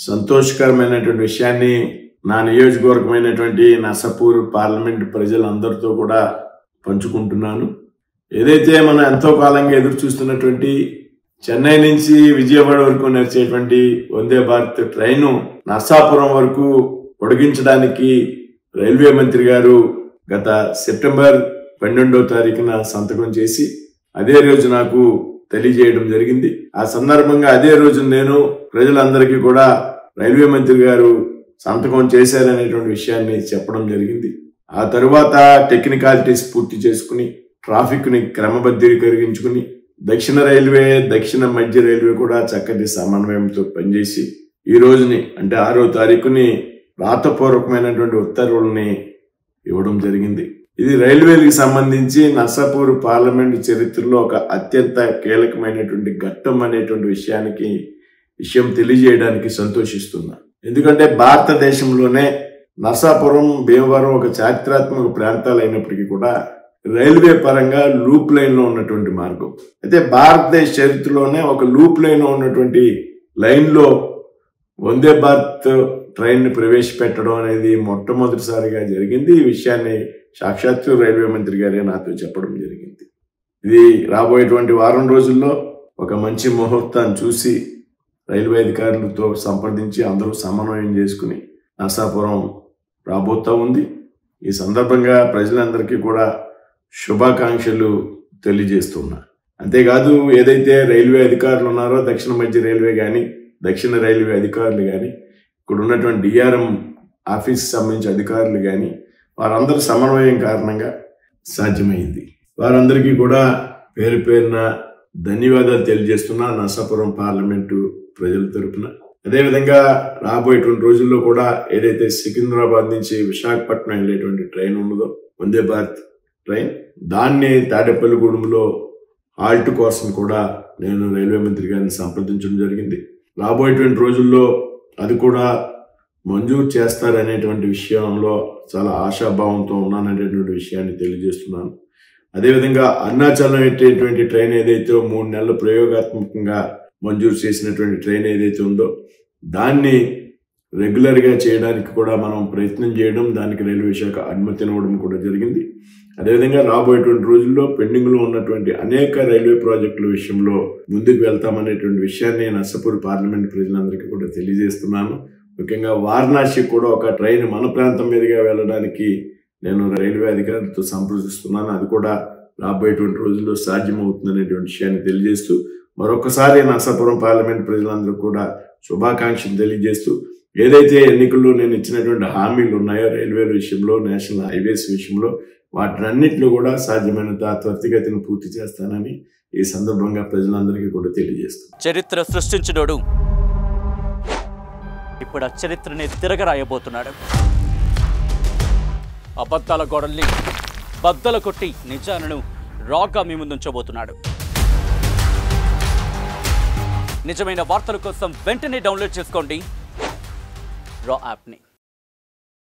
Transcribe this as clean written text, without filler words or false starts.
సంతోషకరమైనటువంటి విషయాన్ని నా నియోజకవర్గమైనటువంటి నర్సాపూర్ పార్లమెంట్ ప్రజలందరితో కూడా పంచుకుంటున్నాను. ఏదైతే మనం ఎంతో కాలంగా ఎదురు చూస్తున్నటువంటి చెన్నై నుంచి విజయవాడ వరకు నడిచేటువంటి వందే భారత్ ట్రైను నర్సాపురం వరకు పొడిగించడానికి రైల్వే మంత్రి గారు గత సెప్టెంబర్ 12వ తారీఖున సంతకం చేసి అదే రోజు నాకు తెలియజేయడం జరిగింది. ఆ సందర్భంగా అదే రోజు నేను ప్రజలందరికీ కూడా రైల్వే మంత్రి గారు సంతకం చేశారనేటువంటి విషయాన్ని చెప్పడం జరిగింది. ఆ తరువాత టెక్నికాలిటీస్ పూర్తి చేసుకుని ట్రాఫిక్ ని క్రమబద్ధీకరించుకుని దక్షిణ రైల్వే దక్షిణ మధ్య రైల్వే కూడా చక్కటి సమన్వయంతో పనిచేసి ఈ రోజుని అంటే 6వ తారీఖుని రాతపూర్వకమైనటువంటి ఉత్తర్వుల్ని ఇవ్వడం జరిగింది. ఇది రైల్వేలకు సంబంధించి నర్సాపూర్ పార్లమెంటు చరిత్రలో ఒక అత్యంత కీలకమైనటువంటి ఘట్టం అనేటువంటి విషయం తెలియజేయడానికి సంతోషిస్తున్నా. ఎందుకంటే భారతదేశంలోనే నర్సాపురం భీమవరం ఒక చారిత్రాత్మక ప్రాంతాలు అయినప్పటికీ కూడా రైల్వే పరంగా లూప్ లైన్ లో ఉన్నటువంటి మార్గం. అయితే భారతదేశ చరిత్రలోనే ఒక లూప్ లైన్ లో ఉన్నటువంటి లైన్ లో వందే భారత్ ట్రైన్ ని ప్రవేశపెట్టడం అనేది మొట్టమొదటిసారిగా జరిగింది. ఈ విషయాన్ని సాక్షాత్తు రైల్వే మంత్రి గారే నాతో చెప్పడం జరిగింది. ఇది రాబోయేటువంటి వారం రోజుల్లో ఒక మంచి ముహూర్తాన్ని చూసి రైల్వే అధికారులతో సంప్రదించి అందరూ సమన్వయం చేసుకుని నర్సాపురం రాబోతా ఉంది. ఈ సందర్భంగా ప్రజలందరికీ కూడా శుభాకాంక్షలు తెలియజేస్తున్నా. అంతేకాదు ఏదైతే రైల్వే అధికారులు ఉన్నారో దక్షిణ మధ్య రైల్వే కానీ దక్షిణ రైల్వే అధికారులు కానీ ఇక్కడ ఉన్నటువంటి డిఆర్ఎం ఆఫీస్ సంబంధించి అధికారులు కానీ వారందరి సమన్వయం కారణంగా సాధ్యమైంది. వారందరికీ కూడా పేరు పేరున ధన్యవాదాలు తెలియజేస్తున్నా నర్సాపురం పార్లమెంటు ప్రజల తరపున. అదేవిధంగా రాబోయేటువంటి రోజుల్లో కూడా ఏదైతే సికింద్రాబాద్ నుంచి విశాఖపట్నం వెళ్ళేటువంటి ట్రైన్ ఉన్నదో వందే భారత్ ట్రైన్, దాన్ని తాడేపల్లిగూడెంలో హాల్ట్ కోసం కూడా నేను రైల్వే మంత్రి గారిని సంప్రదించడం జరిగింది. రాబోయేటువంటి రోజుల్లో అది కూడా మంజూరు చేస్తారనేటువంటి విషయంలో చాలా ఆశాభావంతో ఉన్నాననేటువంటి విషయాన్ని తెలియజేస్తున్నాను. అదేవిధంగా అరుణాచలం పెట్టేటువంటి ట్రైన్ ఏదైతే 3 నెలలు ప్రయోగాత్మకంగా మంజూరు చేసినటువంటి ట్రైన్ ఏదైతే ఉందో దాన్ని రెగ్యులర్గా చేయడానికి కూడా మనం ప్రయత్నం చేయడం, దానికి రైల్వే శాఖ అనుమతినివ్వడం కూడా జరిగింది. అదేవిధంగా రాబోయేటువంటి రోజుల్లో పెండింగ్లో ఉన్నటువంటి అనేక రైల్వే ప్రాజెక్టుల విషయంలో ముందుకు వెళ్తామనేటువంటి విషయాన్ని నర్సాపూర్ పార్లమెంట్ ప్రజలందరికీ కూడా తెలియజేస్తున్నాను. ముఖ్యంగా వారణాసి కూడా ఒక ట్రైన్ మన ప్రాంతం మీదుగా వెళ్ళడానికి నేను రైల్వే అధికారులతో సంప్రదిస్తున్నాను. అది కూడా రాబోయేటువంటి రోజుల్లో సాధ్యమవుతుందనేటువంటి విషయాన్ని తెలియజేస్తూ మరొకసారి నర్సాపురం పార్లమెంట్ ప్రజలందరూ కూడా శుభాకాంక్షలు తెలియజేస్తూ ఏదైతే ఎన్నికల్లో నేను ఇచ్చినటువంటి హామీలు ఉన్నాయో రైల్వేల విషయంలో నేషనల్ హైవేస్ విషయంలో వాటినన్నింటిలో కూడా సాధ్యమైనంత త్వరితగతిని పూర్తి చేస్తానని ఈ సందర్భంగా ప్రజలందరికీ కూడా తెలియజేస్తాను. చరిత్ర సృష్టించినోడు ఇప్పుడు ఆ చరిత్రని తిరగరాయబోతున్నాడు. అబద్ధాల గోడల్ని బద్దలు కొట్టి నిజాలను రాగా మీ ముందుంచబోతున్నాడు. నిజమైన వార్తల కోసం వెంటనే డౌన్లోడ్ చేసుకోండి రా యాప్ని.